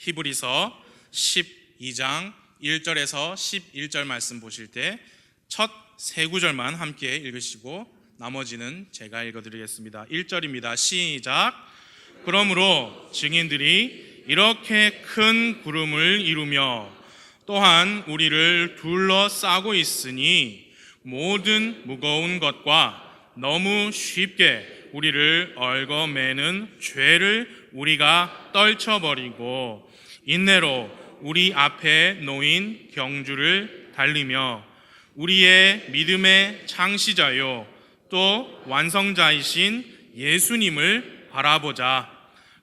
히브리서 12장 1절에서 11절 말씀 보실 때 첫 세 구절만 함께 읽으시고 나머지는 제가 읽어드리겠습니다. 1절입니다. 시작. 그러므로 증인들이 이렇게 큰 구름을 이루며 또한 우리를 둘러싸고 있으니 모든 무거운 것과 너무 쉽게 우리를 얽어매는 죄를 우리가 떨쳐버리고 인내로 우리 앞에 놓인 경주를 달리며 우리의 믿음의 창시자요 또 완성자이신 예수님을 바라보자.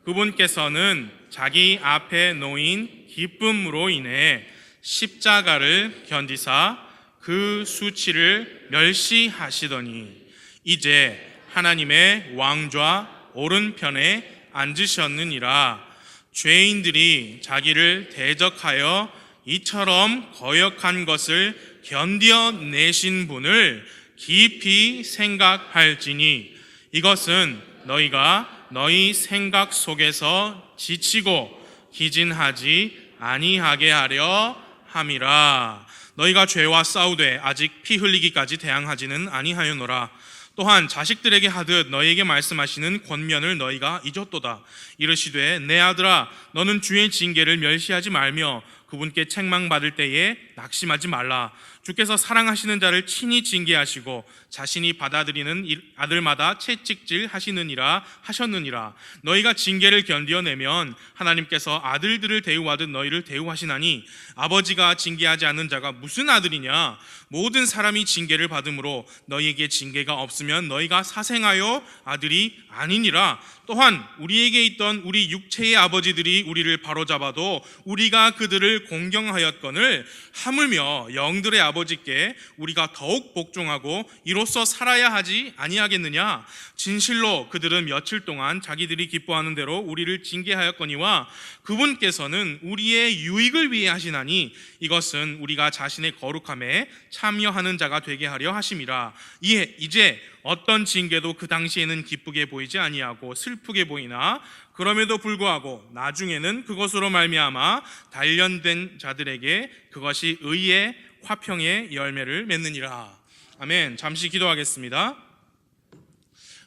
그분께서는 자기 앞에 놓인 기쁨으로 인해 십자가를 견디사 그 수치를 멸시하시더니 이제 하나님의 왕좌 오른편에 앉으셨느니라. 죄인들이 자기를 대적하여 이처럼 거역한 것을 견뎌내신 분을 깊이 생각할지니 이것은 너희가 너희 생각 속에서 지치고 기진하지 아니하게 하려 함이라. 너희가 죄와 싸우되 아직 피 흘리기까지 대항하지는 아니하였노라. 또한 자식들에게 하듯 너희에게 말씀하시는 권면을 너희가 잊었도다. 이르시되 내 아들아 너는 주의 징계를 멸시하지 말며 그분께 책망받을 때에 낙심하지 말라. 주께서 사랑하시는 자를 친히 징계하시고 자신이 받아들이는 아들마다 채찍질 하셨느니라. 너희가 징계를 견디어내면 하나님께서 아들들을 대우하듯 너희를 대우하시나니 아버지가 징계하지 않는 자가 무슨 아들이냐. 모든 사람이 징계를 받음으로 너희에게 징계가 없으면 너희가 사생하여 아들이 아니니라. 또한 우리에게 있던 우리 육체의 아버지들이 우리를 바로잡아도 우리가 그들을 공경하였거늘 하물며 영들의 아버지께 우리가 더욱 복종하고 이로써 살아야 하지 아니하겠느냐. 진실로 그들은 며칠 동안 자기들이 기뻐하는 대로 우리를 징계하였거니와 그분께서는 우리의 유익을 위해 하시나니 이것은 우리가 자신의 거룩함에 참여하는 자가 되게 하려 하심이라. 이제 어떤 징계도 그 당시에는 기쁘게 보이지 아니하고 슬프게 보이나 그럼에도 불구하고 나중에는 그것으로 말미암아 단련된 자들에게 그것이 의의 화평의 열매를 맺느니라. 아멘. 잠시 기도하겠습니다.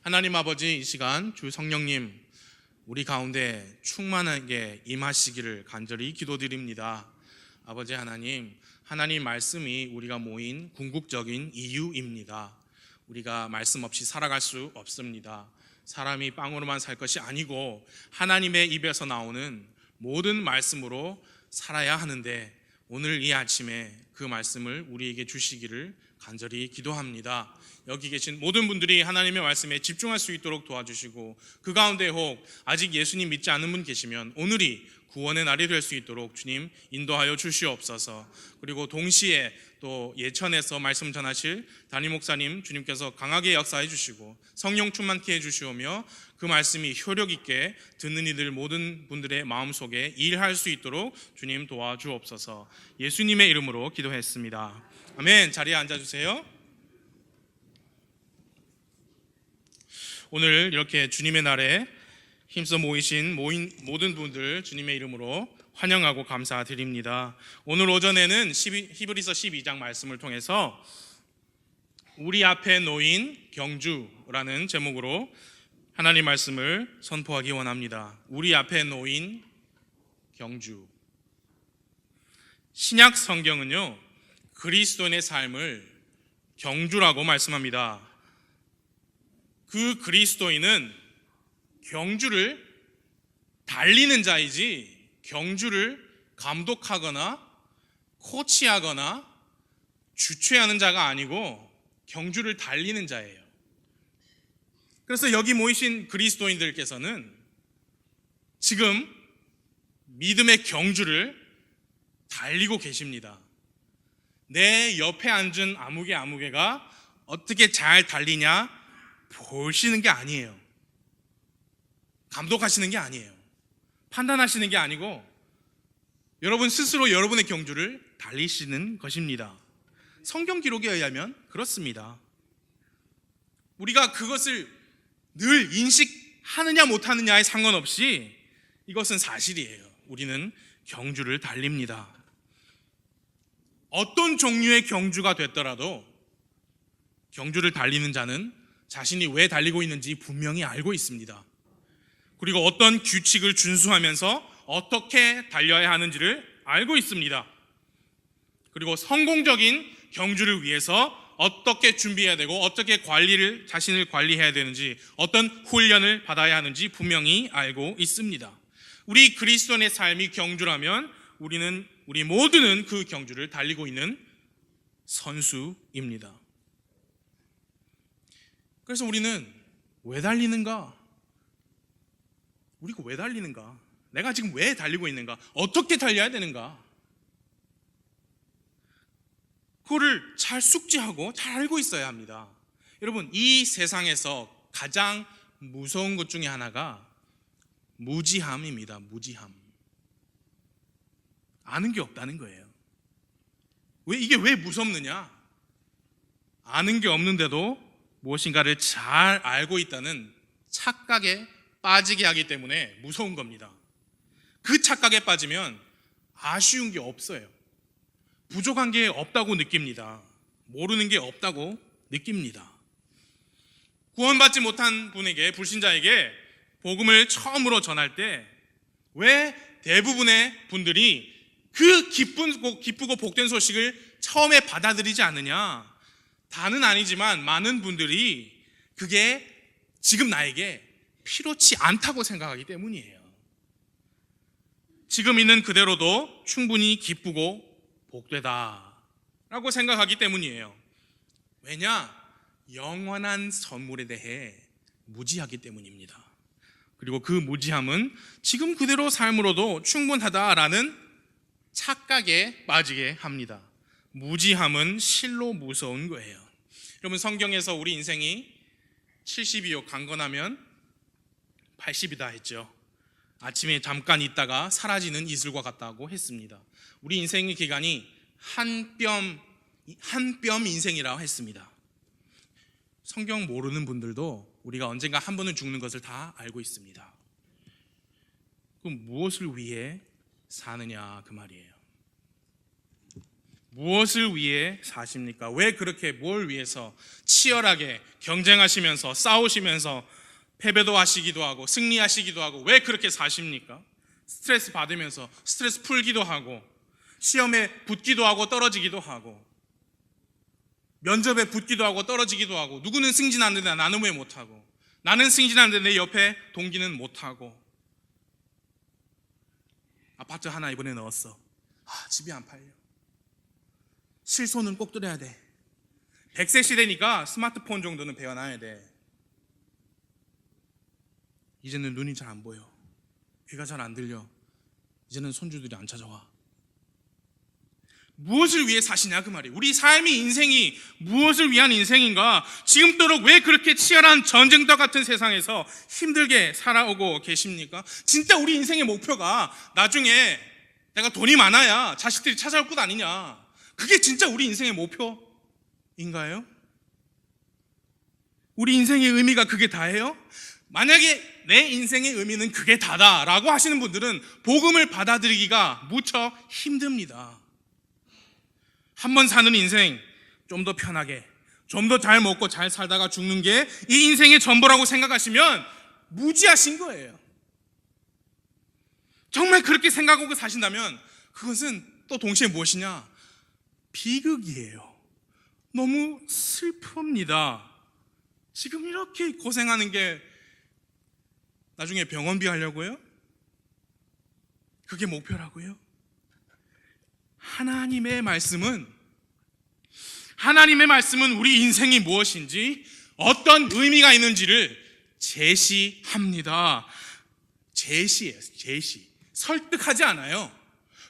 하나님 아버지, 이 시간 주 성령님 우리 가운데 충만하게 임하시기를 간절히 기도드립니다. 아버지 하나님, 하나님 말씀이 우리가 모인 궁극적인 이유입니다. 우리가 말씀 없이 살아갈 수 없습니다. 사람이 빵으로만 살 것이 아니고 하나님의 입에서 나오는 모든 말씀으로 살아야 하는데 오늘 이 아침에 그 말씀을 우리에게 주시기를 간절히 기도합니다. 여기 계신 모든 분들이 하나님의 말씀에 집중할 수 있도록 도와주시고 그 가운데 혹 아직 예수님 믿지 않는 분 계시면 오늘이 구원의 날이 될 수 있도록 주님 인도하여 주시옵소서. 그리고 동시에 또 예천에서 말씀 전하실 담임 목사님 주님께서 강하게 역사해 주시고 성령 충만케 해 주시오며 그 말씀이 효력 있게 듣는 이들 모든 분들의 마음속에 일할 수 있도록 주님 도와주옵소서. 예수님의 이름으로 기도했습니다. 아멘. 자리에 앉아주세요. 오늘 이렇게 주님의 날에 힘써 모이신 모든 분들 주님의 이름으로 환영하고 감사드립니다. 오늘 오전에는 히브리서 12장 말씀을 통해서 우리 앞에 놓인 경주라는 제목으로 하나님 말씀을 선포하기 원합니다. 우리 앞에 놓인 경주. 신약 성경은요 그리스도인의 삶을 경주라고 말씀합니다. 그 그리스도인은 경주를 달리는 자이지 경주를 감독하거나 코치하거나 주최하는 자가 아니고 경주를 달리는 자예요. 그래서 여기 모이신 그리스도인들께서는 지금 믿음의 경주를 달리고 계십니다. 내 옆에 앉은 아무개가 어떻게 잘 달리냐 보시는 게 아니에요. 감독하시는 게 아니에요. 판단하시는 게 아니고 여러분 스스로 여러분의 경주를 달리시는 것입니다. 성경 기록에 의하면 그렇습니다. 우리가 그것을 늘 인식하느냐 못하느냐에 상관없이 이것은 사실이에요. 우리는 경주를 달립니다. 어떤 종류의 경주가 됐더라도 경주를 달리는 자는 자신이 왜 달리고 있는지 분명히 알고 있습니다. 그리고 어떤 규칙을 준수하면서 어떻게 달려야 하는지를 알고 있습니다. 그리고 성공적인 경주를 위해서 어떻게 준비해야 되고 어떻게 자신을 관리해야 되는지, 어떤 훈련을 받아야 하는지 분명히 알고 있습니다. 우리 그리스도인의 삶이 경주라면 우리 모두는 그 경주를 달리고 있는 선수입니다. 그래서 우리는 왜 달리는가? 우리가 왜 달리는가? 내가 지금 왜 달리고 있는가? 어떻게 달려야 되는가? 그거를 잘 숙지하고 잘 알고 있어야 합니다. 여러분, 이 세상에서 가장 무서운 것 중에 하나가 무지함입니다. 무지함. 아는 게 없다는 거예요. 이게 왜 무섭느냐? 아는 게 없는데도 무엇인가를 잘 알고 있다는 착각에 빠지게 하기 때문에 무서운 겁니다. 그 착각에 빠지면 아쉬운 게 없어요. 부족한 게 없다고 느낍니다. 모르는 게 없다고 느낍니다. 구원받지 못한 분에게, 불신자에게 복음을 처음으로 전할 때 왜 대부분의 분들이 그 기쁘고 복된 소식을 처음에 받아들이지 않느냐? 다는 아니지만 많은 분들이 그게 지금 나에게 필요치 않다고 생각하기 때문이에요. 지금 있는 그대로도 충분히 기쁘고 복되다라고 생각하기 때문이에요. 왜냐? 영원한 선물에 대해 무지하기 때문입니다. 그리고 그 무지함은 지금 그대로 삶으로도 충분하다라는 착각에 빠지게 합니다. 무지함은 실로 무서운 거예요. 여러분, 성경에서 우리 인생이 70이요 강건하면 80이다 했죠. 아침에 잠깐 있다가 사라지는 이슬과 같다고 했습니다. 우리 인생의 기간이 한 뼘 인생이라고 했습니다. 성경 모르는 분들도 우리가 언젠가 한 번은 죽는 것을 다 알고 있습니다. 그럼 무엇을 위해 사느냐 그 말이에요. 무엇을 위해 사십니까? 왜 그렇게 뭘 위해서 치열하게 경쟁하시면서 싸우시면서 패배도 하시기도 하고 승리하시기도 하고 왜 그렇게 사십니까? 스트레스 받으면서 스트레스 풀기도 하고 시험에 붙기도 하고 떨어지기도 하고 면접에 붙기도 하고 떨어지기도 하고 누구는 승진하는데 나는 왜 못하고 나는 승진하는데 내 옆에 동기는 못하고 아파트 하나 이번에 넣었어. 집이 안 팔려. 실손은 꼭 들어야 돼. 100세 시대니까 스마트폰 정도는 배워놔야 돼. 이제는 눈이 잘 안 보여. 귀가 잘 안 들려. 이제는 손주들이 안 찾아와. 무엇을 위해 사시냐 그 말이에요. 우리 삶이 인생이 무엇을 위한 인생인가? 지금도록 왜 그렇게 치열한 전쟁터 같은 세상에서 힘들게 살아오고 계십니까? 진짜 우리 인생의 목표가 나중에 내가 돈이 많아야 자식들이 찾아올 것 아니냐? 그게 진짜 우리 인생의 목표인가요? 우리 인생의 의미가 그게 다예요? 만약에 내 인생의 의미는 그게 다다라고 하시는 분들은 복음을 받아들이기가 무척 힘듭니다. 한 번 사는 인생 좀 더 편하게 좀 더 잘 먹고 잘 살다가 죽는 게 이 인생의 전부라고 생각하시면 무지하신 거예요. 정말 그렇게 생각하고 사신다면 그것은 또 동시에 무엇이냐? 비극이에요. 너무 슬픕니다. 지금 이렇게 고생하는 게 나중에 병원비 하려고요? 그게 목표라고요? 하나님의 말씀은 우리 인생이 무엇인지 어떤 의미가 있는지를 제시합니다. 제시예요. 제시. 설득하지 않아요.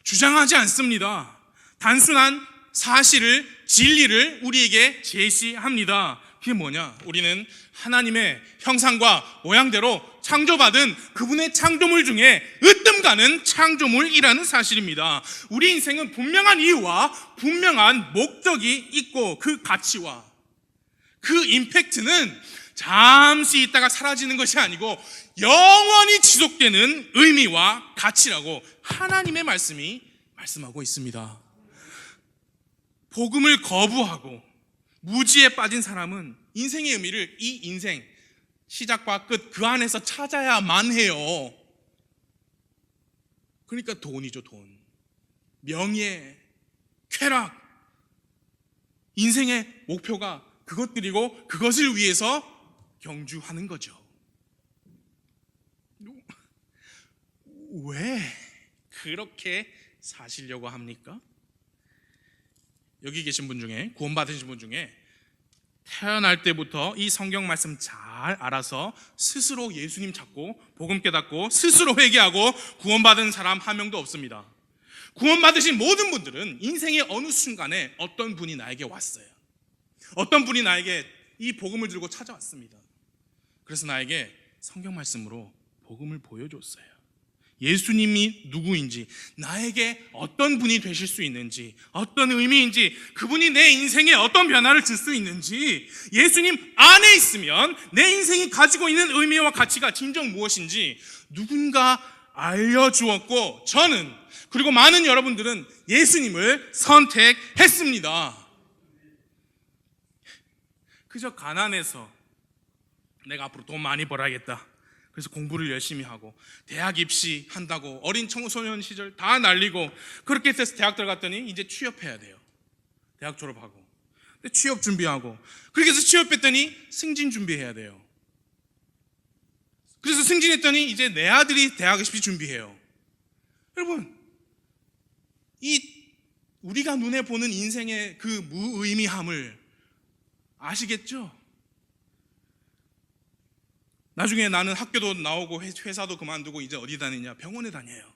주장하지 않습니다. 단순한 사실을, 진리를 우리에게 제시합니다. 그게 뭐냐? 우리는 하나님의 형상과 모양대로 창조받은 그분의 창조물 중에 으뜸가는 창조물이라는 사실입니다. 우리 인생은 분명한 이유와 분명한 목적이 있고 그 가치와 그 임팩트는 잠시 있다가 사라지는 것이 아니고 영원히 지속되는 의미와 가치라고 하나님의 말씀이 말씀하고 있습니다. 복음을 거부하고 무지에 빠진 사람은 인생의 의미를 이 인생 시작과 끝 그 안에서 찾아야만 해요. 그러니까 돈이죠, 돈. 명예, 쾌락. 인생의 목표가 그것들이고 그것을 위해서 경주하는 거죠. 왜 그렇게 사시려고 합니까? 여기 계신 분 중에, 구원받으신 분 중에 태어날 때부터 이 성경 말씀 잘 알아서 스스로 예수님 찾고 복음 깨닫고 스스로 회개하고 구원받은 사람 한 명도 없습니다. 구원받으신 모든 분들은 인생의 어느 순간에 어떤 분이 나에게 왔어요. 어떤 분이 나에게 이 복음을 들고 찾아왔습니다. 그래서 나에게 성경 말씀으로 복음을 보여줬어요. 예수님이 누구인지, 나에게 어떤 분이 되실 수 있는지, 어떤 의미인지, 그분이 내 인생에 어떤 변화를 줄 수 있는지, 예수님 안에 있으면 내 인생이 가지고 있는 의미와 가치가 진정 무엇인지 누군가 알려주었고, 저는 그리고 많은 여러분들은 예수님을 선택했습니다. 그저 가난해서 내가 앞으로 돈 많이 벌어야겠다, 그래서 공부를 열심히 하고 대학 입시한다고 어린 청소년 시절 다 날리고 그렇게 해서 대학 들어갔더니 이제 취업해야 돼요. 대학 졸업하고 근데 취업 준비하고 그렇게 해서 취업했더니 승진 준비해야 돼요. 그래서 승진했더니 이제 내 아들이 대학 입시 준비해요. 여러분, 이 우리가 눈에 보는 인생의 그 무의미함을 아시겠죠? 나중에 나는 학교도 나오고 회사도 그만두고 이제 어디 다니냐? 병원에 다녀요.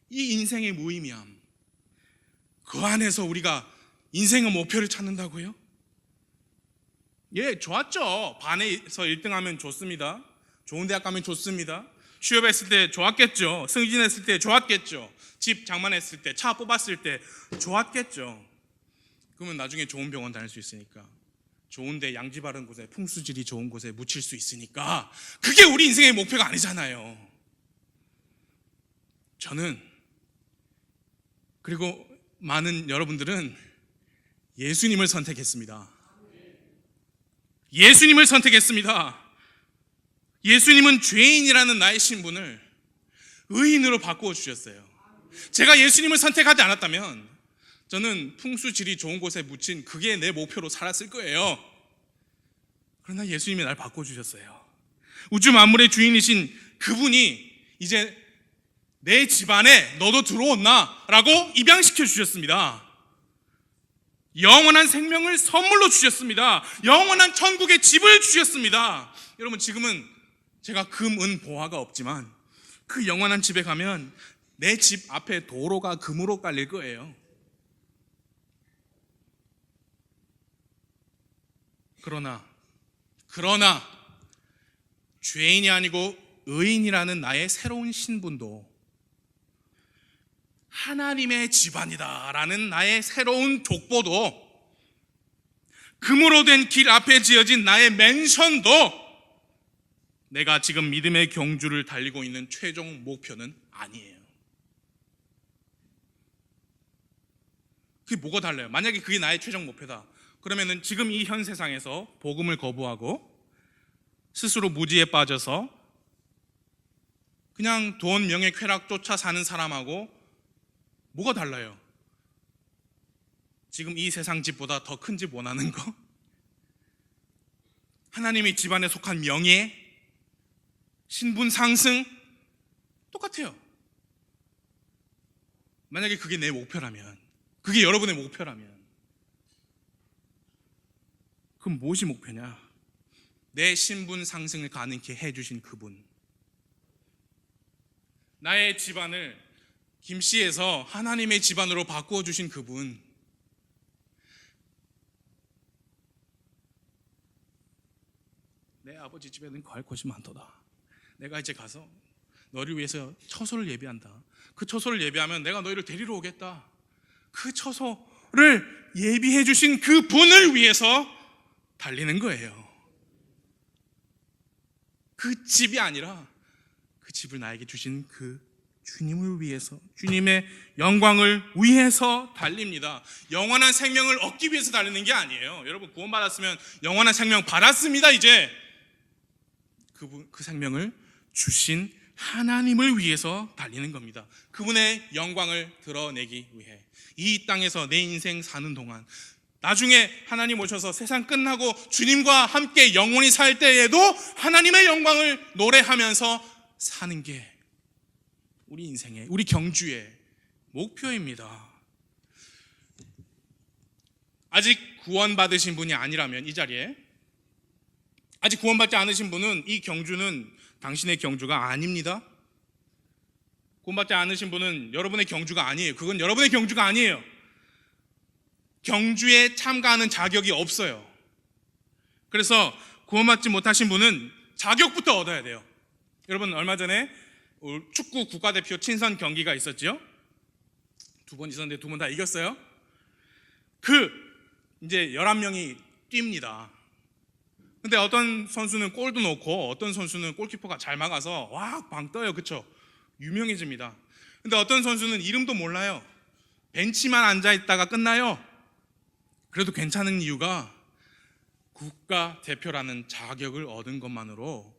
이 인생의 무의미함, 그 안에서 우리가 인생의 목표를 찾는다고요? 예, 좋았죠. 반에서 1등하면 좋습니다. 좋은 대학 가면 좋습니다. 취업했을 때 좋았겠죠. 승진했을 때 좋았겠죠. 집 장만했을 때, 차 뽑았을 때 좋았겠죠. 그러면 나중에 좋은 병원 다닐 수 있으니까, 좋은데 양지 바른 곳에, 풍수질이 좋은 곳에 묻힐 수 있으니까 그게 우리 인생의 목표가 아니잖아요. 저는, 그리고 많은 여러분들은 예수님을 선택했습니다. 예수님을 선택했습니다. 예수님은 죄인이라는 나의 신분을 의인으로 바꾸어 주셨어요. 제가 예수님을 선택하지 않았다면 저는 풍수질이 좋은 곳에 묻힌 그게 내 목표로 살았을 거예요. 그러나 예수님이 날 바꿔주셨어요. 우주 만물의 주인이신 그분이 이제 내 집안에 너도 들어온나? 라고 입양시켜 주셨습니다. 영원한 생명을 선물로 주셨습니다. 영원한 천국의 집을 주셨습니다. 여러분, 지금은 제가 금, 은, 보화가 없지만 그 영원한 집에 가면 내 집 앞에 도로가 금으로 깔릴 거예요. 그러나 죄인이 아니고 의인이라는 나의 새로운 신분도, 하나님의 집안이다라는 나의 새로운 족보도, 금으로 된 길 앞에 지어진 나의 맨션도 내가 지금 믿음의 경주를 달리고 있는 최종 목표는 아니에요. 그게 뭐가 달라요? 만약에 그게 나의 최종 목표다, 그러면은 지금 이 현 세상에서 복음을 거부하고 스스로 무지에 빠져서 그냥 돈, 명예, 쾌락 쫓아 사는 사람하고 뭐가 달라요? 지금 이 세상 집보다 더 큰 집 원하는 거? 하나님의 집안에 속한 명예, 신분 상승 똑같아요. 만약에 그게 내 목표라면, 그게 여러분의 목표라면, 그럼 무엇이 목표냐? 내 신분 상승을 가능케 해주신 그분, 나의 집안을 김씨에서 하나님의 집안으로 바꾸어 주신 그분, 내 아버지 집에는 거할 것이 많도다. 내가 이제 가서 너를 위해서 처소를 예비한다. 그 처소를 예비하면 내가 너희를 데리러 오겠다. 그 처소를 예비해 주신 그 분을 위해서 달리는 거예요. 그 집이 아니라 그 집을 나에게 주신 그 주님을 위해서, 주님의 영광을 위해서 달립니다. 영원한 생명을 얻기 위해서 달리는 게 아니에요. 여러분 구원받았으면 영원한 생명 받았습니다. 이제 그 생명을 주신 하나님을 위해서 달리는 겁니다. 그분의 영광을 드러내기 위해 이 땅에서 내 인생 사는 동안, 나중에 하나님 오셔서 세상 끝나고 주님과 함께 영원히 살 때에도 하나님의 영광을 노래하면서 사는 게 우리 인생의, 우리 경주의 목표입니다. 아직 구원받으신 분이 아니라면, 이 자리에 아직 구원받지 않으신 분은 이 경주는 당신의 경주가 아닙니다. 구원받지 않으신 분은 여러분의 경주가 아니에요. 그건 여러분의 경주가 아니에요. 경주에 참가하는 자격이 없어요. 그래서 구원받지 못하신 분은 자격부터 얻어야 돼요. 여러분 얼마 전에 축구 국가대표 친선 경기가 있었죠. 2번 있었는데 2번 다 이겼어요. 이제 11명이 뜁니다. 근데 어떤 선수는 골도 넣고 어떤 선수는 골키퍼가 잘 막아서 와, 방 떠요. 그쵸? 유명해집니다. 근데 어떤 선수는 이름도 몰라요. 벤치만 앉아있다가 끝나요. 그래도 괜찮은 이유가 국가대표라는 자격을 얻은 것만으로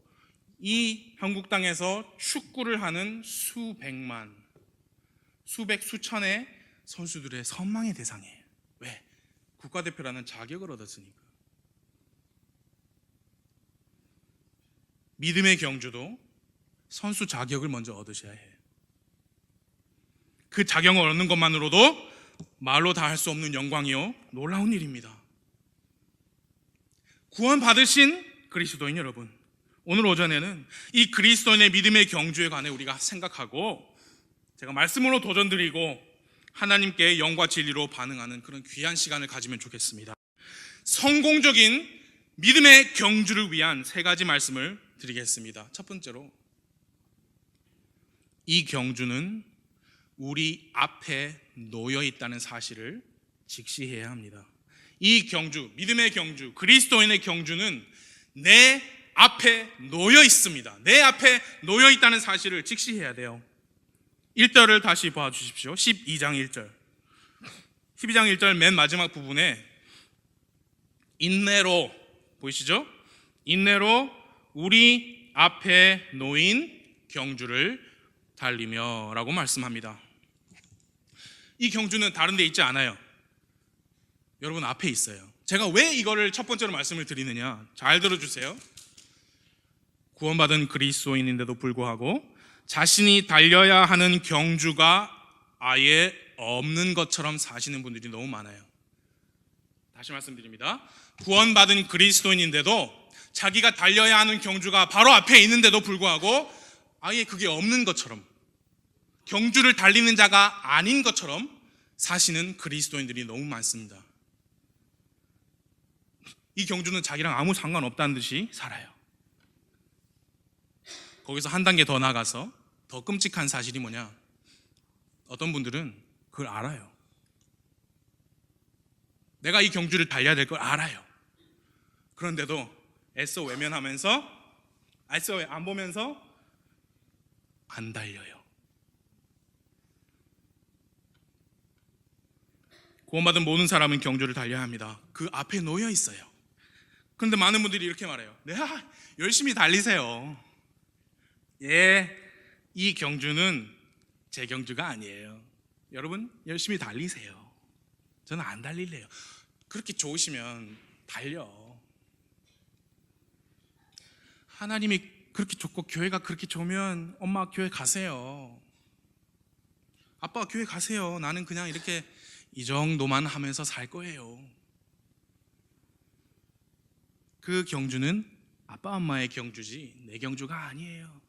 이 한국 땅에서 축구를 하는 수백만, 수천의 선수들의 선망의 대상이에요. 왜? 국가대표라는 자격을 얻었으니까. 믿음의 경주도 선수 자격을 먼저 얻으셔야 해요. 그 자격을 얻는 것만으로도 말로 다 할 수 없는 영광이요, 놀라운 일입니다. 구원받으신 그리스도인 여러분, 오늘 오전에는 이 그리스도인의 믿음의 경주에 관해 우리가 생각하고, 제가 말씀으로 도전드리고 하나님께 영과 진리로 반응하는 그런 귀한 시간을 가지면 좋겠습니다. 성공적인 믿음의 경주를 위한 3가지 말씀을 드리겠습니다. 첫 번째로, 이 경주는 우리 앞에 놓여 있다는 사실을 직시해야 합니다. 이 경주, 믿음의 경주, 그리스도인의 경주는 내 앞에 놓여 있습니다. 내 앞에 놓여 있다는 사실을 직시해야 돼요. 1절을 다시 봐주십시오. 12장 1절. 12장 1절 맨 마지막 부분에 인내로, 보이시죠? 인내로 우리 앞에 놓인 경주를 달리며 라고 말씀합니다. 이 경주는 다른 데 있지 않아요. 여러분 앞에 있어요. 제가 왜 이거를 첫 번째로 말씀을 드리느냐, 잘 들어주세요. 구원받은 그리스도인인데도 불구하고 자신이 달려야 하는 경주가 아예 없는 것처럼 사시는 분들이 너무 많아요. 다시 말씀드립니다. 구원받은 그리스도인인데도 자기가 달려야 하는 경주가 바로 앞에 있는데도 불구하고 아예 그게 없는 것처럼, 경주를 달리는 자가 아닌 것처럼 사시는 그리스도인들이 너무 많습니다. 이 경주는 자기랑 아무 상관없다는 듯이 살아요. 거기서 한 단계 더 나가서 더 끔찍한 사실이 뭐냐, 어떤 분들은 그걸 알아요. 내가 이 경주를 달려야 될 걸 알아요. 그런데도 애써 외면하면서, 애써 안 보면서 안 달려요. 구원받은 모든 사람은 경주를 달려야 합니다. 그 앞에 놓여 있어요. 그런데 많은 분들이 이렇게 말해요. 열심히 달리세요. 이 경주는 제 경주가 아니에요. 여러분 열심히 달리세요. 저는 안 달릴래요. 그렇게 좋으시면 달려. 하나님이 그렇게 좋고 교회가 그렇게 좋으면 엄마 교회 가세요. 아빠 교회 가세요. 나는 그냥 이렇게 이 정도만 하면서 살 거예요. 그 경주는 아빠 엄마의 경주지 내 경주가 아니에요.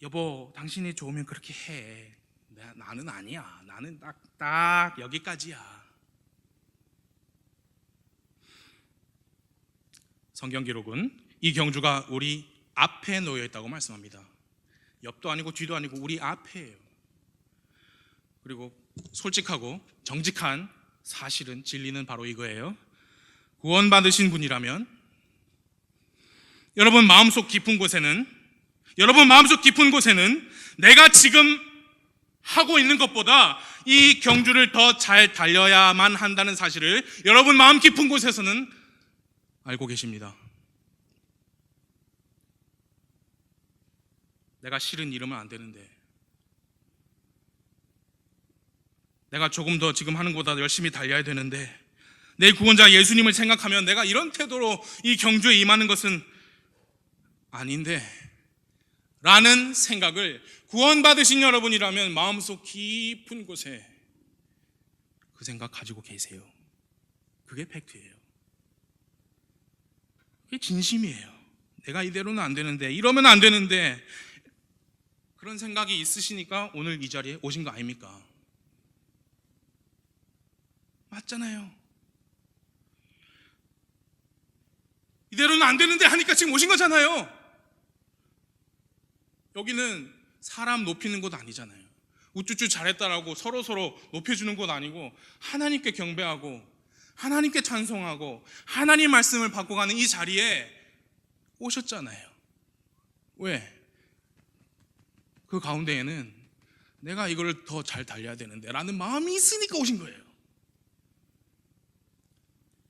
여보 당신이 좋으면 그렇게 해. 나는 아니야. 나는 딱 여기까지야. 성경 기록은 이 경주가 우리 앞에 놓여 있다고 말씀합니다. 옆도 아니고 뒤도 아니고 우리 앞에예요. 그리고 솔직하고 정직한 사실은, 진리는 바로 이거예요. 구원받으신 분이라면 여러분 마음속 깊은 곳에는 내가 지금 하고 있는 것보다 이 경주를 더 잘 달려야만 한다는 사실을 여러분 마음 깊은 곳에서는 알고 계십니다. 내가 실은 이러면 안 되는데, 내가 조금 더 지금 하는 것보다 열심히 달려야 되는데, 내 구원자 예수님을 생각하면 내가 이런 태도로 이 경주에 임하는 것은 아닌데 라는 생각을 구원받으신 여러분이라면 마음속 깊은 곳에 그 생각 가지고 계세요. 그게 팩트예요. 그게 진심이에요. 내가 이대로는 안 되는데, 이러면 안 되는데, 그런 생각이 있으시니까 오늘 이 자리에 오신 거 아닙니까? 맞잖아요. 이대로는 안 되는데 하니까 지금 오신 거잖아요. 여기는 사람 높이는 곳 아니잖아요. 우쭈쭈 잘했다라고 서로 높여주는 곳 아니고, 하나님께 경배하고 하나님께 찬송하고 하나님 말씀을 받고 가는 이 자리에 오셨잖아요. 왜? 그 가운데에는 내가 이걸 더 잘 달려야 되는데 라는 마음이 있으니까 오신 거예요.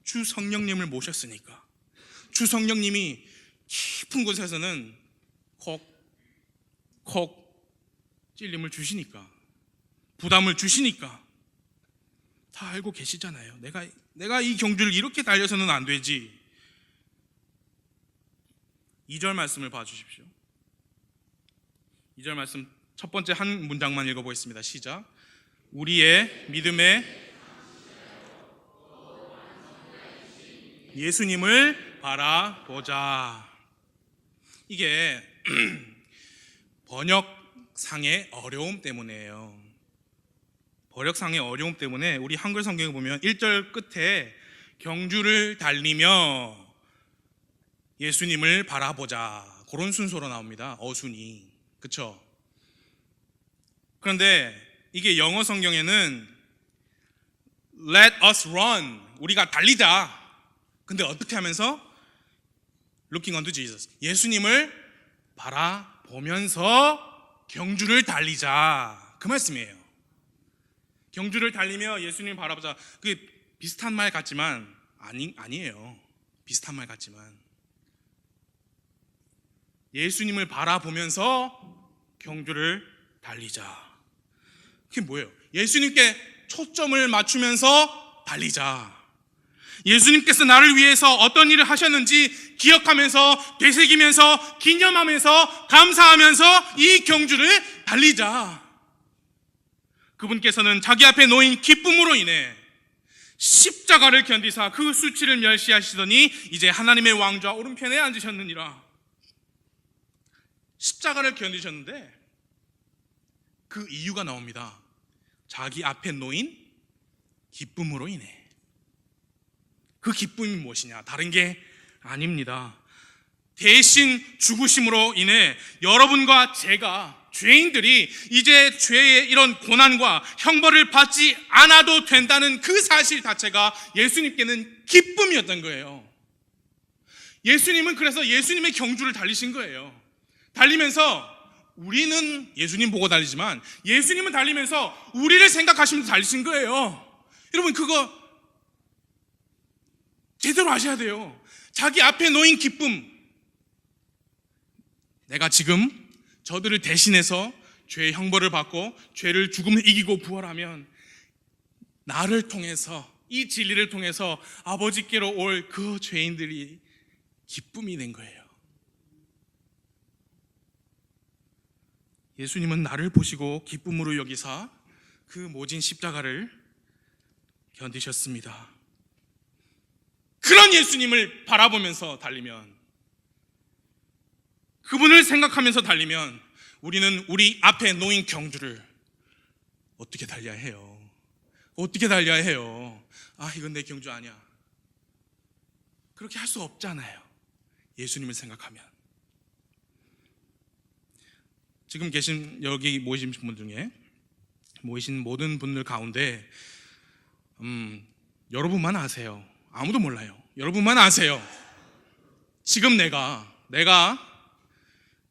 주 성령님을 모셨으니까. 주 성령님이 깊은 곳에서는 콕 찔림을 주시니까, 부담을 주시니까 다 알고 계시잖아요. 내가 이 경주를 이렇게 달려서는 안 되지. 2절 말씀을 봐주십시오. 2절 말씀 첫 번째 한 문장만 읽어보겠습니다. 시작. 우리의 믿음의 예수님을 바라보자. 이게 번역상의 어려움 때문이에요. 번역상의 어려움 때문에 우리 한글 성경에 보면 1절 끝에 경주를 달리며 예수님을 바라보자, 그런 순서로 나옵니다. 어순이. 그쵸? 그런데 이게 영어 성경에는 Let us run, 우리가 달리자. 근데 어떻게 하면서? Looking unto Jesus, 예수님을 바라보면서 경주를 달리자, 그 말씀이에요. 경주를 달리며 예수님을 바라보자. 그게 비슷한 말 같지만 아니에요. 비슷한 말 같지만 예수님을 바라보면서 경주를 달리자. 그게 뭐예요? 예수님께 초점을 맞추면서 달리자. 예수님께서 나를 위해서 어떤 일을 하셨는지 기억하면서, 되새기면서, 기념하면서, 감사하면서 이 경주를 달리자. 그분께서는 자기 앞에 놓인 기쁨으로 인해 십자가를 견디사 그 수치를 멸시하시더니 이제 하나님의 왕좌 오른편에 앉으셨느니라. 십자가를 견디셨는데 그 이유가 나옵니다. 자기 앞에 놓인 기쁨으로 인해. 그 기쁨이 무엇이냐? 다른 게 아닙니다. 대신 죽으심으로 인해 여러분과 제가, 죄인들이 이제 죄의 이런 고난과 형벌을 받지 않아도 된다는 그 사실 자체가 예수님께는 기쁨이었던 거예요. 예수님은 그래서 예수님의 경주를 달리신 거예요. 달리면서 우리는 예수님 보고 달리지만 예수님은 달리면서 우리를 생각하시면서 달리신 거예요. 여러분, 그거 제대로 아셔야 돼요. 자기 앞에 놓인 기쁨. 내가 지금 저들을 대신해서 죄의 형벌을 받고 죄를 죽음을 이기고 부활하면 나를 통해서, 이 진리를 통해서 아버지께로 올 그 죄인들이 기쁨이 된 거예요. 예수님은 나를 보시고 기쁨으로 여기사 그 모진 십자가를 견디셨습니다. 그런 예수님을 바라보면서 달리면, 그분을 생각하면서 달리면 우리는 우리 앞에 놓인 경주를 어떻게 달려야 해요? 어떻게 달려야 해요? 아, 이건 내 경주 아니야. 그렇게 할 수 없잖아요. 예수님을 생각하면. 지금 계신 여기 모이신 분 중에, 모이신 모든 분들 가운데 여러분만 아세요. 아무도 몰라요. 여러분만 아세요. 지금 내가 내가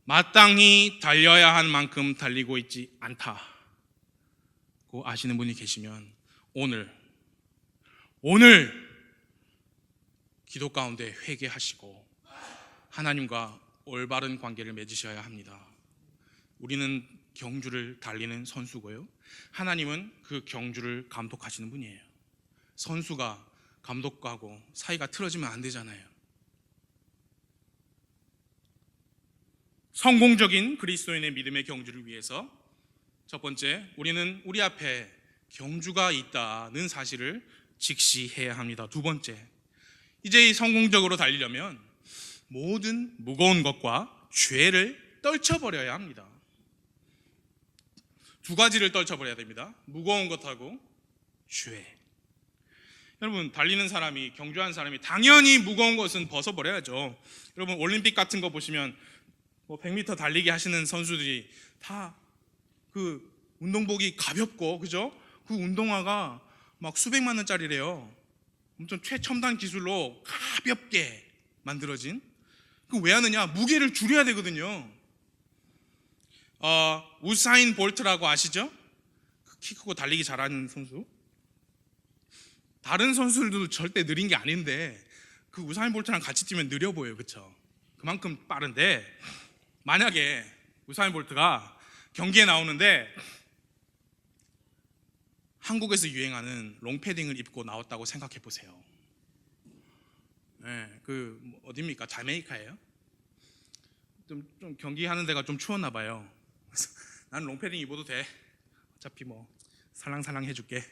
마땅히 달려야 할 만큼 달리고 있지 않다고 아시는 분이 계시면 오늘 기도 가운데 회개하시고 하나님과 올바른 관계를 맺으셔야 합니다. 우리는 경주를 달리는 선수고요, 하나님은 그 경주를 감독하시는 분이에요. 선수가 감독하고 사이가 틀어지면 안 되잖아요. 성공적인 그리스도인의 믿음의 경주를 위해서 첫 번째, 우리는 우리 앞에 경주가 있다는 사실을 직시해야 합니다. 두 번째, 이제 성공적으로 달리려면 모든 무거운 것과 죄를 떨쳐버려야 합니다. 두 가지를 떨쳐버려야 됩니다. 무거운 것하고 죄. 여러분, 달리는 사람이, 경주하는 사람이 당연히 무거운 것은 벗어버려야죠. 여러분, 올림픽 같은 거 보시면 100m 달리기 하시는 선수들이 다 그 운동복이 가볍고, 그죠? 그 운동화가 막 수백만 원짜리래요. 엄청 최첨단 기술로 가볍게 만들어진. 그 왜 하느냐? 무게를 줄여야 되거든요. 우사인 볼트라고 아시죠? 키 크고 달리기 잘하는 선수. 다른 선수들도 절대 느린 게 아닌데 그 우사인 볼트랑 같이 뛰면 느려 보여요, 그렇죠? 그만큼 빠른데, 만약에 우사인 볼트가 경기에 나오는데 한국에서 유행하는 롱패딩을 입고 나왔다고 생각해 보세요. 네, 어디입니까? 자메이카예요? 좀 경기하는 데가 좀 추웠나 봐요. 그래서 나는 롱패딩 입어도 돼. 어차피 살랑살랑 해줄게.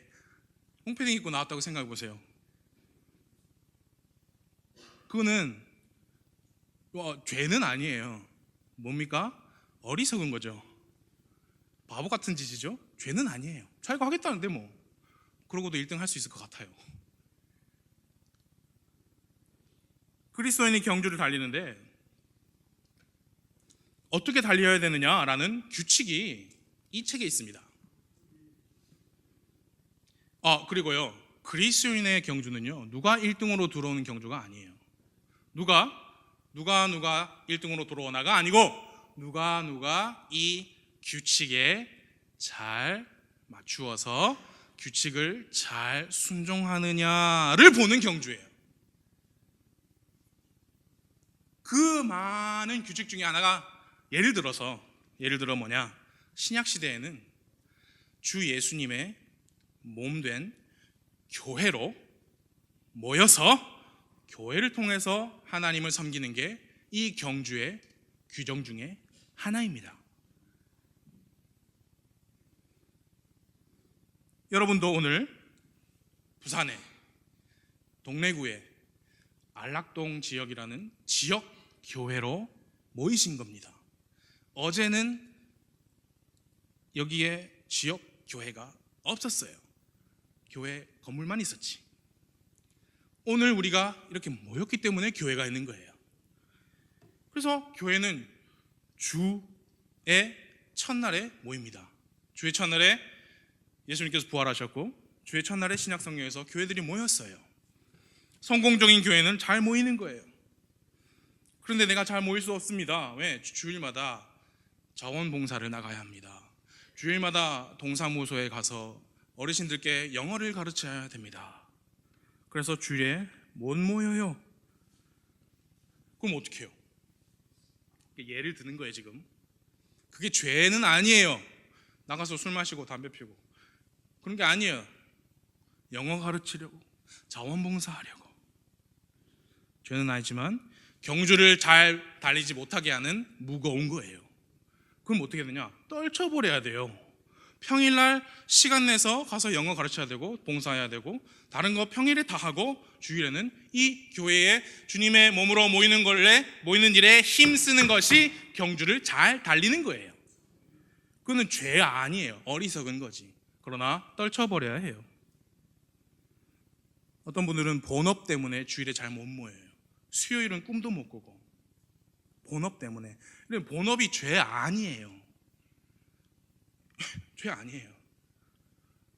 롱패딩 입고 나왔다고 생각해 보세요. 그거는 죄는 아니에요. 뭡니까? 어리석은 거죠. 바보 같은 짓이죠. 죄는 아니에요. 자기가 하겠다는데 그러고도 1등 할 수 있을 것 같아요. 그리스도인이 경주를 달리는데 어떻게 달려야 되느냐라는 규칙이 이 책에 있습니다. 그리고요, 그리스도인의 경주는요, 누가 1등으로 들어오는 경주가 아니에요. 누가 1등으로 들어오나가 아니고 누가 이 규칙에 잘 맞추어서 규칙을 잘 순종하느냐를 보는 경주예요. 그 많은 규칙 중에 하나가 예를 들어 뭐냐? 신약 시대에는 주 예수님의 몸된 교회로 모여서 교회를 통해서 하나님을 섬기는 게 이 경주의 규정 중에 하나입니다. 여러분도 오늘 부산의 동래구의 안락동 지역이라는 지역 교회로 모이신 겁니다. 어제는 여기에 지역 교회가 없었어요. 교회 건물만 있었지. 오늘 우리가 이렇게 모였기 때문에 교회가 있는 거예요. 그래서 교회는 주의 첫날에 모입니다. 주의 첫날에 예수님께서 부활하셨고 주의 첫날에 신약성경에서 교회들이 모였어요. 성공적인 교회는 잘 모이는 거예요. 그런데 내가 잘 모일 수 없습니다. 왜? 주일마다 자원봉사를 나가야 합니다. 주일마다 동사무소에 가서 어르신들께 영어를 가르쳐야 됩니다. 그래서 주일에 못 모여요. 그럼 어떻게 해요? 예를 드는 거예요. 지금 그게 죄는 아니에요. 나가서 술 마시고 담배 피우고 그런 게 아니에요. 영어 가르치려고, 자원봉사하려고. 죄는 아니지만 경주를 잘 달리지 못하게 하는 무거운 거예요. 그럼 어떻게 되냐? 떨쳐버려야 돼요. 평일날 시간 내서 가서 영어 가르쳐야 되고 봉사해야 되고 다른 거 평일에 다 하고 주일에는 이 교회에 주님의 몸으로 모이는 일에 힘쓰는 것이 경주를 잘 달리는 거예요. 그거는 죄 아니에요. 어리석은 거지. 그러나 떨쳐버려야 해요. 어떤 분들은 본업 때문에 주일에 잘 못 모여요. 수요일은 꿈도 못 꾸고 본업 때문에. 본업이 죄 아니에요. 죄 아니에요.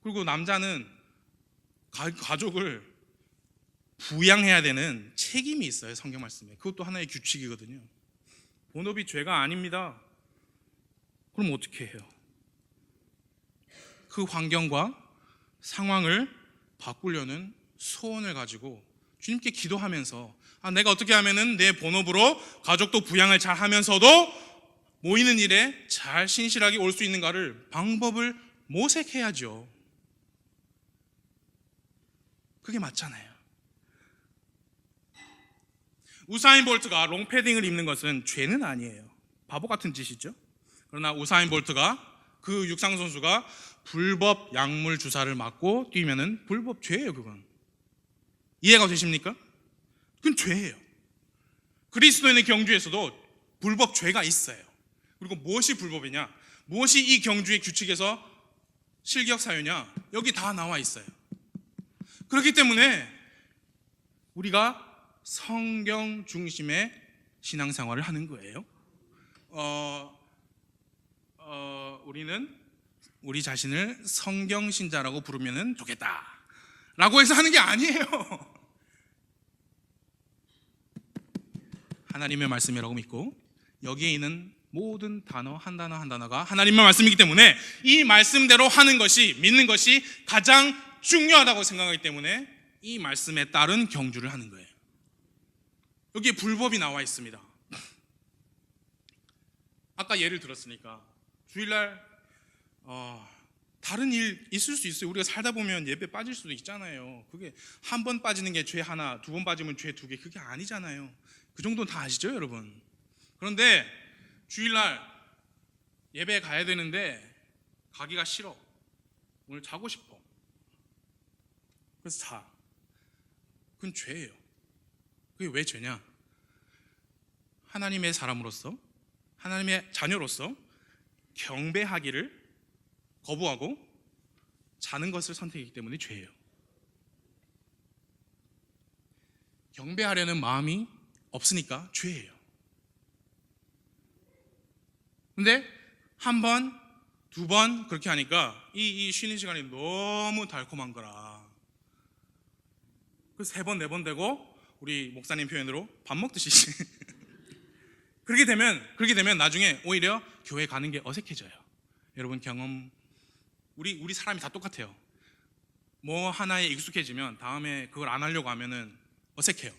그리고 남자는 가족을 부양해야 되는 책임이 있어요. 성경 말씀에. 그것도 하나의 규칙이거든요. 본업이 죄가 아닙니다. 그럼 어떻게 해요? 그 환경과 상황을 바꾸려는 소원을 가지고 주님께 기도하면서 내가 어떻게 하면은 내 본업으로 가족도 부양을 잘 하면서도 모이는 일에 잘 신실하게 올 수 있는가를 방법을 모색해야죠. 그게 맞잖아요. 우사인 볼트가 롱패딩을 입는 것은 죄는 아니에요. 바보 같은 짓이죠. 그러나 우사인 볼트가 그 육상 선수가 불법 약물 주사를 맞고 뛰면은 불법 죄예요. 그건 이해가 되십니까? 그건 죄예요. 그리스도인의 경주에서도 불법 죄가 있어요. 그리고 무엇이 불법이냐, 무엇이 이 경주의 규칙에서 실격 사유냐, 여기 다 나와 있어요. 그렇기 때문에 우리가 성경 중심의 신앙생활을 하는 거예요. 우리는 우리 자신을 성경신자라고 부르면 좋겠다 라고 해서 하는 게 아니에요. 하나님의 말씀이라고 믿고 여기에 있는 모든 단어 한 단어 한 단어가 하나님의 말씀이기 때문에 이 말씀대로 하는 것이, 믿는 것이 가장 중요하다고 생각하기 때문에 이 말씀에 따른 경주를 하는 거예요. 여기에 불법이 나와 있습니다. 아까 예를 들었으니까 주일날 다른 일 있을 수 있어요. 우리가 살다 보면 예배 빠질 수도 있잖아요. 그게 한 번 빠지는 게 죄 하나, 두 번 빠지면 죄 두 개, 그게 아니잖아요. 그 정도는 다 아시죠, 여러분? 그런데 주일날 예배 가야 되는데 가기가 싫어. 오늘 자고 싶어. 그래서 자. 그건 죄예요. 그게 왜 죄냐? 하나님의 사람으로서, 하나님의 자녀로서 경배하기를 거부하고 자는 것을 선택했기 때문에 죄예요. 경배하려는 마음이 없으니까 죄예요. 근데 한 번, 두 번 그렇게 하니까 이 쉬는 시간이 너무 달콤한 거라. 그래서 세 번, 네 번 되고 우리 목사님 표현으로 밥 먹듯이 그렇게 되면 나중에 오히려 교회 가는 게 어색해져요. 여러분 경험, 우리 사람이 다 똑같아요. 뭐 하나에 익숙해지면 다음에 그걸 안 하려고 하면은 어색해요.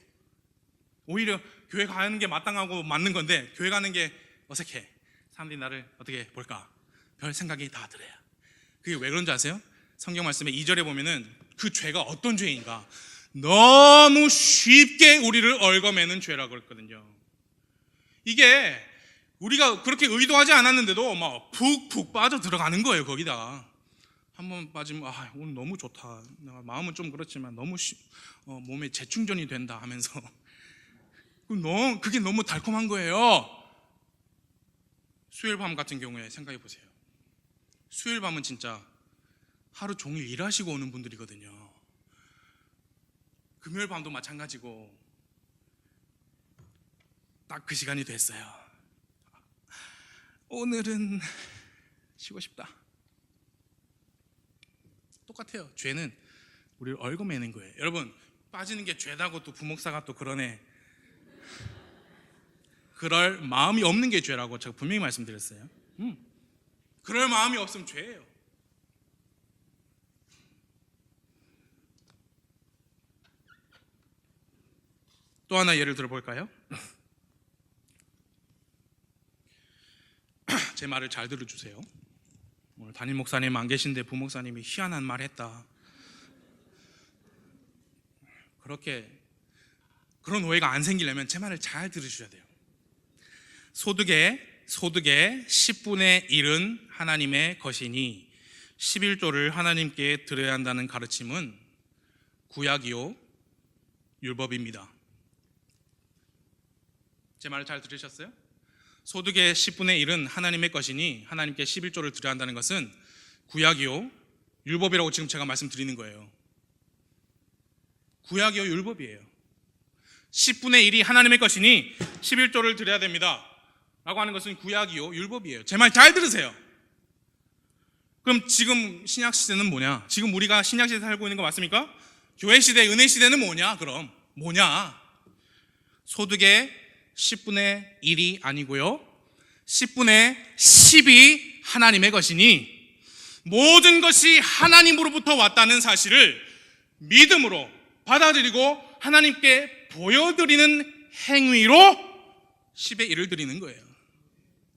오히려 교회 가는 게 마땅하고 맞는 건데 교회 가는 게 어색해. 사람들이 나를 어떻게 볼까? 별 생각이 다 들어요. 그게 왜 그런지 아세요? 성경 말씀에 2절에 보면은 그 죄가 어떤 죄인가? 너무 쉽게 우리를 얽어매는 죄라고 그랬거든요. 이게 우리가 그렇게 의도하지 않았는데도 막 푹푹 빠져 들어가는 거예요. 거기다 한 번 빠지면 오늘 너무 좋다. 마음은 좀 그렇지만 너무 몸에 재충전이 된다 하면서 그게 너무 달콤한 거예요. 수요일 밤 같은 경우에 생각해 보세요. 수요일 밤은 진짜 하루 종일 일하시고 오는 분들이거든요. 금요일 밤도 마찬가지고 딱 그 시간이 됐어요. 오늘은 쉬고 싶다. 똑같아요. 죄는 우리를 얽어매는 거예요. 여러분 빠지는 게 죄다고 또 부목사가 또 그러네. 그럴 마음이 없는 게 죄라고 제가 분명히 말씀드렸어요. 그럴 마음이 없으면 죄예요. 또 하나 예를 들어볼까요? 제 말을 잘 들어주세요. 오늘 담임 목사님 안 계신데 부목사님이 희한한 말 했다. 그런 오해가 안 생기려면 제 말을 잘 들으셔야 돼요. 소득의 10분의 1은 하나님의 것이니 11조를 하나님께 드려야 한다는 가르침은 구약이요 율법입니다. 제 말을 잘 들으셨어요? 소득의 10분의 1은 하나님의 것이니 하나님께 11조를 드려야 한다는 것은 구약이요 율법이라고 지금 제가 말씀드리는 거예요. 구약이요 율법이에요. 10분의 1이 하나님의 것이니 11조를 드려야 됩니다 라고 하는 것은 구약이요 율법이에요. 제 말 잘 들으세요. 그럼 지금 신약시대는 뭐냐? 지금 우리가 신약시대에 살고 있는 거 맞습니까? 교회시대, 은혜시대는 뭐냐? 그럼 뭐냐? 소득의 10분의 1이 아니고요, 10분의 10이 하나님의 것이니 모든 것이 하나님으로부터 왔다는 사실을 믿음으로 받아들이고 하나님께 보여드리는 행위로 10의 1을 드리는 거예요.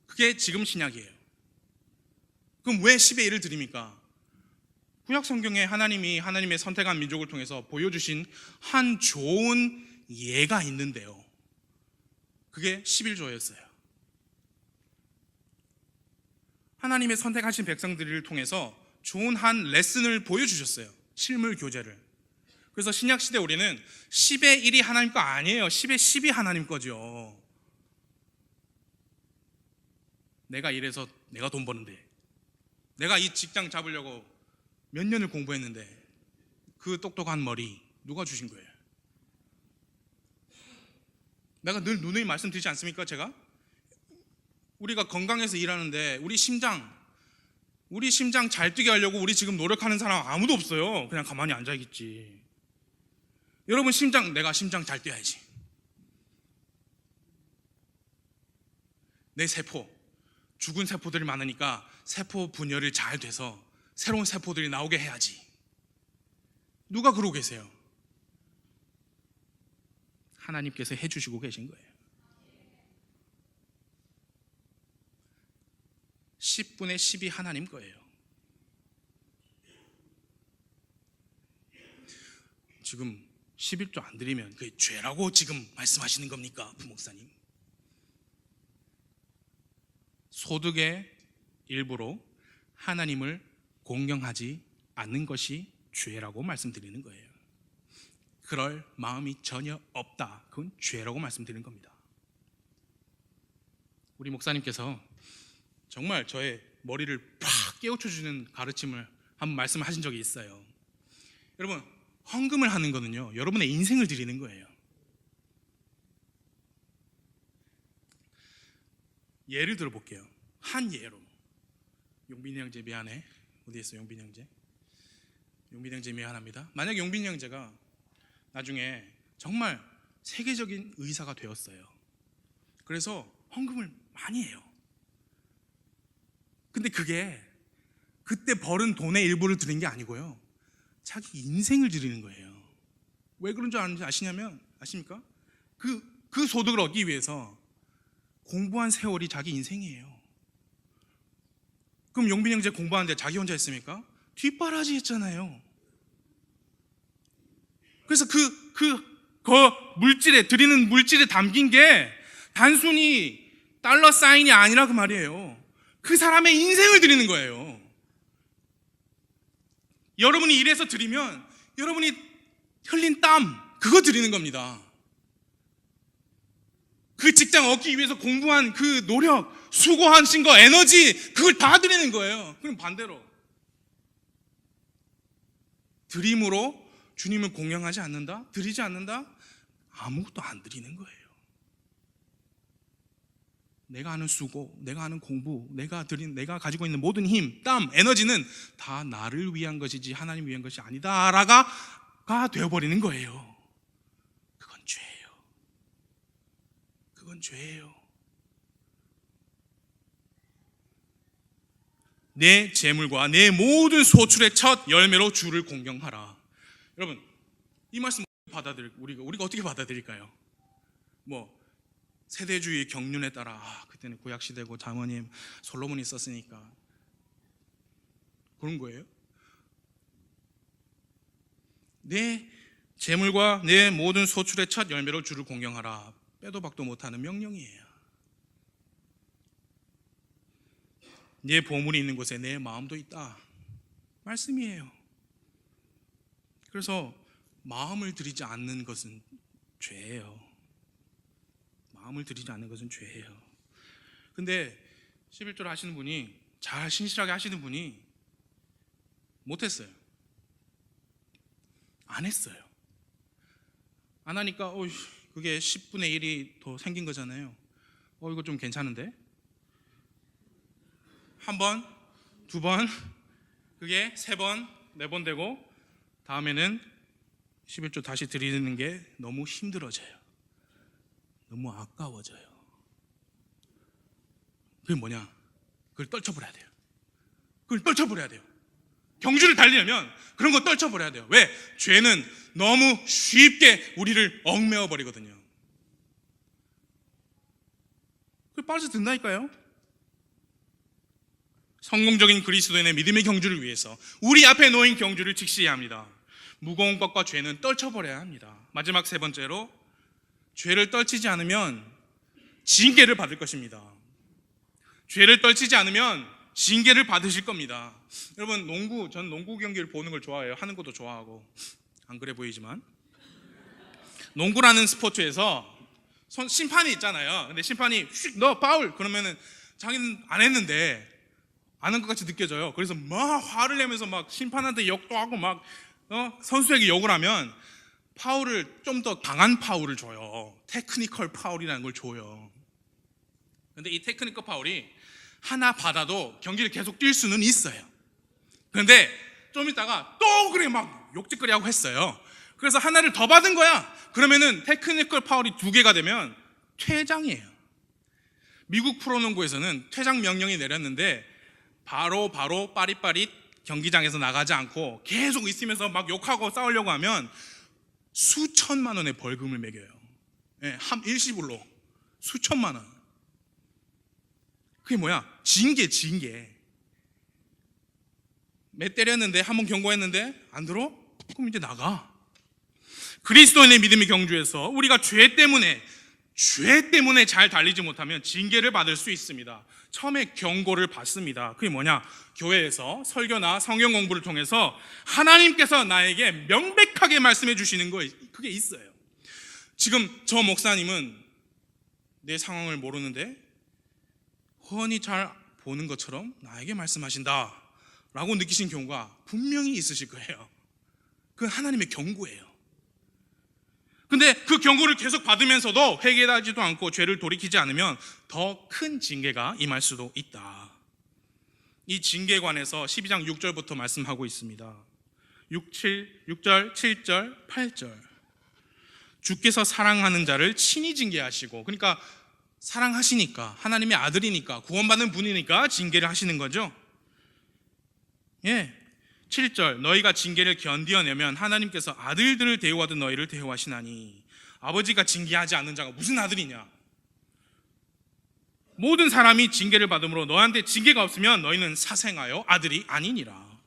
그게 지금 신약이에요. 그럼 왜 10의 1을 드립니까? 구약 성경에 하나님이 하나님의 선택한 민족을 통해서 보여주신 한 좋은 예가 있는데요, 그게 11조였어요. 하나님의 선택하신 백성들을 통해서 좋은 한 레슨을 보여주셨어요. 실물 교제를. 그래서 신약시대 우리는 10의 1이 하나님 거 아니에요. 10의 10이 하나님 거죠. 내가 이래서 내가 돈 버는데, 내가 이 직장 잡으려고 몇 년을 공부했는데 그 똑똑한 머리 누가 주신 거예요? 내가 늘 누누이 말씀드리지 않습니까? 제가 우리가 건강해서 일하는데 우리 심장 잘 뛰게 하려고 우리 지금 노력하는 사람 아무도 없어요. 그냥 가만히 앉아 있겠지. 여러분 내가 심장 잘 뛰어야지. 내 세포, 죽은 세포들이 많으니까 세포 분열이 잘 돼서 새로운 세포들이 나오게 해야지. 누가 그러고 계세요? 하나님께서 해주시고 계신 거예요. 10분의 10이 하나님 거예요. 지금 11조 안 드리면 그게 죄라고 지금 말씀하시는 겁니까, 부목사님? 소득의 일부로 하나님을 공경하지 않는 것이 죄라고 말씀드리는 거예요. 그럴 마음이 전혀 없다, 그건 죄라고 말씀드리는 겁니다. 우리 목사님께서 정말 저의 머리를 팍 깨우쳐주는 가르침을 한번 말씀하신 적이 있어요. 여러분, 헌금을 하는 거는요, 여러분의 인생을 드리는 거예요. 예를 들어볼게요. 한 예로. 용빈이 형제 미안해. 어디 있어 용빈이 형제? 용빈이 형제 미안합니다. 만약 용빈이 형제가 나중에 정말 세계적인 의사가 되었어요. 그래서 헌금을 많이 해요. 근데 그게 그때 벌은 돈의 일부를 드린 게 아니고요, 자기 인생을 드리는 거예요. 왜 그런 줄 아십니까? 그 소득을 얻기 위해서 공부한 세월이 자기 인생이에요. 그럼 용빈 형제 공부하는데 자기 혼자 했습니까? 뒷바라지 했잖아요. 그래서 물질에, 드리는 물질에 담긴 게 단순히 달러 사인이 아니라 그 말이에요. 그 사람의 인생을 드리는 거예요. 여러분이 일해서 드리면 여러분이 흘린 땀, 그거 드리는 겁니다. 그 직장 얻기 위해서 공부한 그 노력, 수고하신 거, 에너지, 그걸 다 드리는 거예요. 그럼 반대로 드림으로 주님을 공경하지 않는다? 드리지 않는다? 아무것도 안 드리는 거예요. 내가 하는 수고, 내가 하는 공부, 내가 가지고 있는 모든 힘, 땀, 에너지는 다 나를 위한 것이지 하나님 위한 것이 아니다라가 되어버리는 거예요. 그건 죄예요. 그건 죄예요. 내 재물과 내 모든 소출의 첫 열매로 주를 공경하라. 여러분, 이 말씀 우리가 어떻게 받아들일까요? 세대주의 경륜에 따라 그때는 구약시대고 장모님 솔로몬이 썼으니까 그런 거예요? 내 재물과 내 모든 소출의 첫 열매로 주를 공경하라, 빼도 박도 못하는 명령이에요. 내 보물이 있는 곳에 내 마음도 있다 말씀이에요. 그래서 마음을 드리지 않는 것은 죄예요. 마음을 드리지 않는 것은 죄예요. 근데 11조를 하시는 분이, 잘 신실하게 하시는 분이 못했어요. 안 했어요. 안 하니까 그게 10분의 1이 더 생긴 거잖아요. 이거 좀 괜찮은데? 한 번, 두 번, 그게 세 번, 네 번 되고 다음에는 11조 다시 드리는 게 너무 힘들어져요. 너무 아까워져요. 그게 뭐냐? 그걸 떨쳐버려야 돼요. 그걸 떨쳐버려야 돼요. 경주를 달리려면 그런 거 떨쳐버려야 돼요. 왜? 죄는 너무 쉽게 우리를 얽매어 버리거든요. 그걸 빠져든다니까요. 성공적인 그리스도인의 믿음의 경주를 위해서 우리 앞에 놓인 경주를 직시해야 합니다. 무거운 것과 죄는 떨쳐버려야 합니다. 마지막 세 번째로, 죄를 떨치지 않으면 징계를 받을 것입니다. 죄를 떨치지 않으면 징계를 받으실 겁니다. 여러분, 전 농구 경기를 보는 걸 좋아해요. 하는 것도 좋아하고. 안 그래 보이지만, 농구라는 스포츠에서 심판이 있잖아요. 근데 심판이 휙 너 파울 그러면은 자기는 안 했는데 아는 것 같이 느껴져요. 그래서 막 화를 내면서 막 심판한테 욕도 하고 막 선수에게 욕을 하면 파울을, 좀 더 강한 파울을 줘요. 테크니컬 파울이라는 걸 줘요. 근데 이 테크니컬 파울이 하나 받아도 경기를 계속 뛸 수는 있어요. 그런데 좀 있다가 또 그래 막 욕짓거리 하고 했어요. 그래서 하나를 더 받은 거야. 그러면은 테크니컬 파울이 2개가 되면 퇴장이에요. 미국 프로농구에서는 퇴장 명령이 내렸는데 바로 빠릿빠릿 경기장에서 나가지 않고 계속 있으면서 막 욕하고 싸우려고 하면 수천만 원의 벌금을 매겨요. 일시불로 수천만 원. 그게 뭐야? 징계. 몇 때렸는데, 한번 경고했는데 안 들어? 그럼 이제 나가. 그리스도인의 믿음의 경주에서 우리가 죄 때문에 잘 달리지 못하면 징계를 받을 수 있습니다. 처음에 경고를 받습니다. 그게 뭐냐? 교회에서 설교나 성경 공부를 통해서 하나님께서 나에게 명백하게 말씀해 주시는 거, 그게 있어요. 지금 저 목사님은 내 상황을 모르는데 훤히 잘 보는 것처럼 나에게 말씀하신다 라고 느끼신 경우가 분명히 있으실 거예요. 그건 하나님의 경고예요. 근데 그 경고를 계속 받으면서도 회개하지도 않고 죄를 돌이키지 않으면 더 큰 징계가 임할 수도 있다. 이 징계에 관해서 12장 6절부터 말씀하고 있습니다. 6절, 7절, 8절. 주께서 사랑하는 자를 친히 징계하시고, 그러니까 사랑하시니까, 하나님의 아들이니까, 구원받는 분이니까 징계를 하시는 거죠. 7절, 너희가 징계를 견디어내면 하나님께서 아들들을 대우하듯 너희를 대우하시나니. 아버지가 징계하지 않는 자가 무슨 아들이냐? 모든 사람이 징계를 받음으로 너한테 징계가 없으면 너희는 사생하여 아들이 아니니라.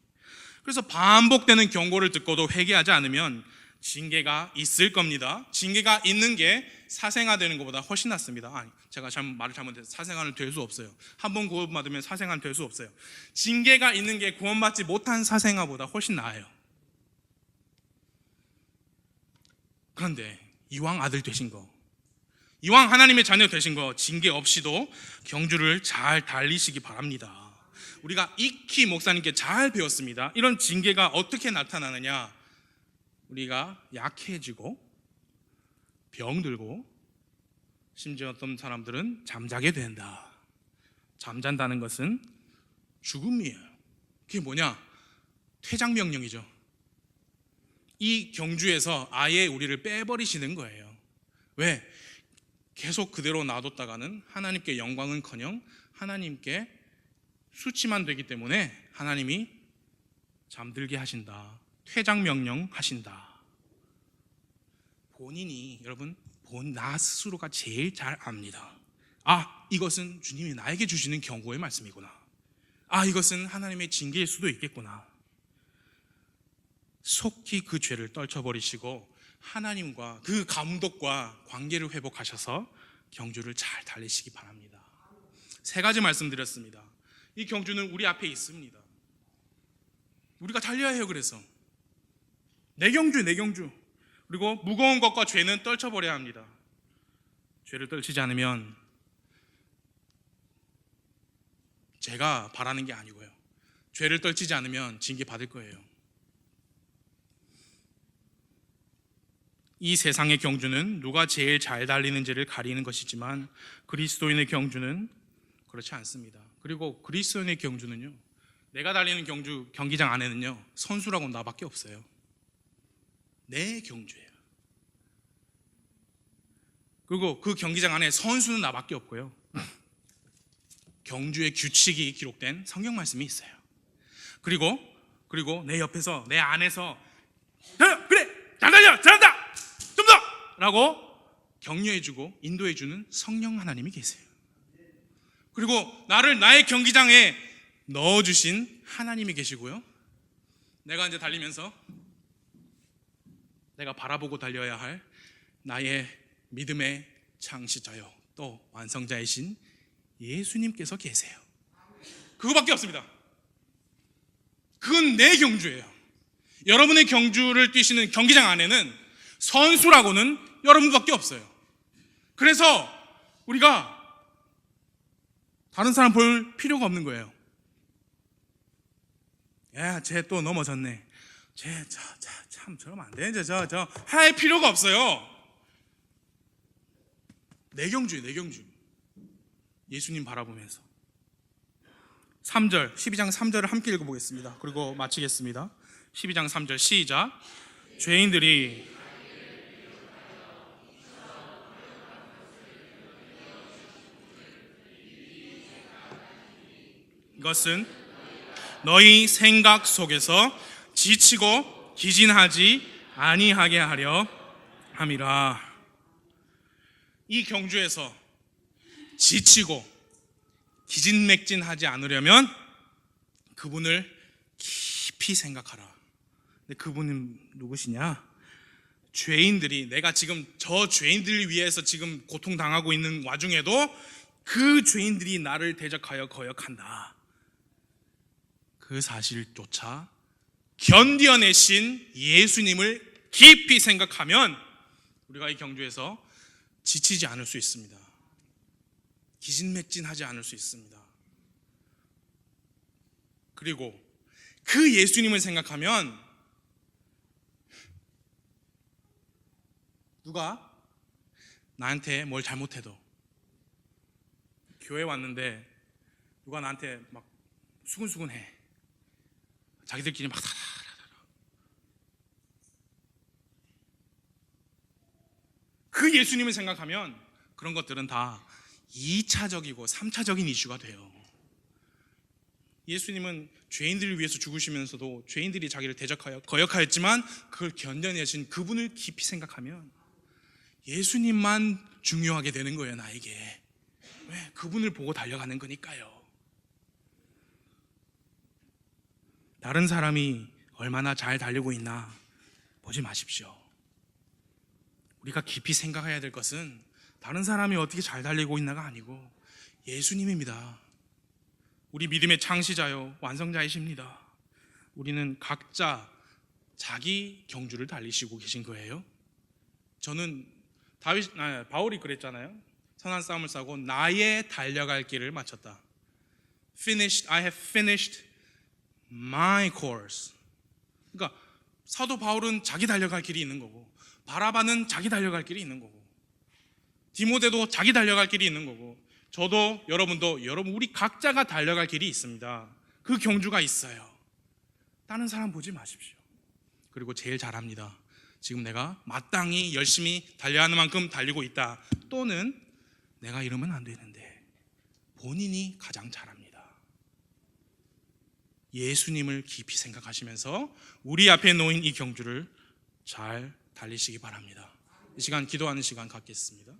그래서 반복되는 경고를 듣고도 회개하지 않으면 징계가 있을 겁니다. 징계가 있는 게 사생아되는 것보다 훨씬 낫습니다. 제가 말을 잘못해서 사생아는 될 수 없어요. 한번 구원받으면 사생아는 될 수 없어요. 징계가 있는 게 구원받지 못한 사생아보다 훨씬 나아요. 그런데 이왕 아들 되신 거, 이왕 하나님의 자녀 되신 거, 징계 없이도 경주를 잘 달리시기 바랍니다. 우리가 익히 목사님께 잘 배웠습니다. 이런 징계가 어떻게 나타나느냐? 우리가 약해지고 병들고 심지어 어떤 사람들은 잠자게 된다. 잠잔다는 것은 죽음이에요. 그게 뭐냐? 퇴장명령이죠. 이 경주에서 아예 우리를 빼버리시는 거예요. 왜? 계속 그대로 놔뒀다가는 하나님께 영광은커녕 하나님께 수치만 되기 때문에 하나님이 잠들게 하신다. 퇴장명령 하신다. 본인이, 여러분, 나 스스로가 제일 잘 압니다. 이것은 주님이 나에게 주시는 경고의 말씀이구나. 이것은 하나님의 징계일 수도 있겠구나. 속히 그 죄를 떨쳐버리시고 하나님과 그 감독과 관계를 회복하셔서 경주를 잘 달리시기 바랍니다. 3가지 말씀드렸습니다. 이 경주는 우리 앞에 있습니다. 우리가 달려야 해요. 그래서 내 경주. 그리고 무거운 것과 죄는 떨쳐버려야 합니다. 죄를 떨치지 않으면, 제가 바라는 게 아니고요, 죄를 떨치지 않으면 징계 받을 거예요. 이 세상의 경주는 누가 제일 잘 달리는지를 가리는 것이지만 그리스도인의 경주는 그렇지 않습니다. 그리고 그리스도인의 경주는요, 내가 달리는 경기장 안에는요, 선수라고 나밖에 없어요. 내 경주예요. 그리고 그 경기장 안에 선수는 나밖에 없고요. 경주의 규칙이 기록된 성경 말씀이 있어요. 그리고 내 옆에서, 내 안에서 그래, 잘 달려, 잘한다, 좀 더! 라고 격려해주고 인도해주는 성령 하나님이 계세요. 그리고 나를 나의 경기장에 넣어주신 하나님이 계시고요. 내가 이제 달리면서 내가 바라보고 달려야 할 나의 믿음의 창시자요 또 완성자이신 예수님께서 계세요. 그거밖에 없습니다. 그건 내 경주예요. 여러분의 경주를 뛰시는 경기장 안에는 선수라고는 여러분밖에 없어요. 그래서 우리가 다른 사람 볼 필요가 없는 거예요. 야, 쟤 또 넘어졌네. 쟤 참 저러면 안 되는데 저 할 필요가 없어요. 내 경주예요, 내 경주. 예수님 바라보면서. 3절, 12장 3절을 함께 읽어보겠습니다. 그리고 마치겠습니다. 12장 3절 시작. 죄인들이 이것은 너희 생각 속에서 지치고 기진하지 아니하게 하려 함이라. 이 경주에서 지치고 기진맥진하지 않으려면 그분을 깊이 생각하라. 근데 그분은 누구시냐? 죄인들이, 내가 지금 저 죄인들을 위해서 지금 고통당하고 있는 와중에도 그 죄인들이 나를 대적하여 거역한다. 그 사실조차 견뎌내신 예수님을 깊이 생각하면 우리가 이 경주에서 지치지 않을 수 있습니다. 기진맥진하지 않을 수 있습니다. 그리고 그 예수님을 생각하면 누가 나한테 뭘 잘못해도, 교회 왔는데 누가 나한테 막 수근수근해, 자기들끼리 막 그 예수님을 생각하면 그런 것들은 다 2차적이고 3차적인 이슈가 돼요. 예수님은 죄인들을 위해서 죽으시면서도 죄인들이 자기를 대적하여 거역하였지만 그걸 견뎌내신 그분을 깊이 생각하면 예수님만 중요하게 되는 거예요, 나에게. 왜? 그분을 보고 달려가는 거니까요. 다른 사람이 얼마나 잘 달리고 있나 보지 마십시오. 우리가 깊이 생각해야 될 것은 다른 사람이 어떻게 잘 달리고 있나가 아니고 예수님입니다. 우리 믿음의 창시자요 완성자이십니다. 우리는 각자 자기 경주를 달리시고 계신 거예요. 저는 바울이 그랬잖아요. 선한 싸움을 싸고 나의 달려갈 길을 마쳤다. I have finished my course. 그러니까 사도 바울은 자기 달려갈 길이 있는 거고, 바라바는 자기 달려갈 길이 있는 거고, 디모데도 자기 달려갈 길이 있는 거고, 저도 여러분도 우리 각자가 달려갈 길이 있습니다. 그 경주가 있어요. 다른 사람 보지 마십시오. 그리고 제일 잘합니다. 지금 내가 마땅히 열심히 달려야 하는 만큼 달리고 있다. 또는 내가 이러면 안 되는데, 본인이 가장 잘합니다. 예수님을 깊이 생각하시면서 우리 앞에 놓인 이 경주를 잘 달리시기 바랍니다. 이 시간 기도하는 시간 갖겠습니다.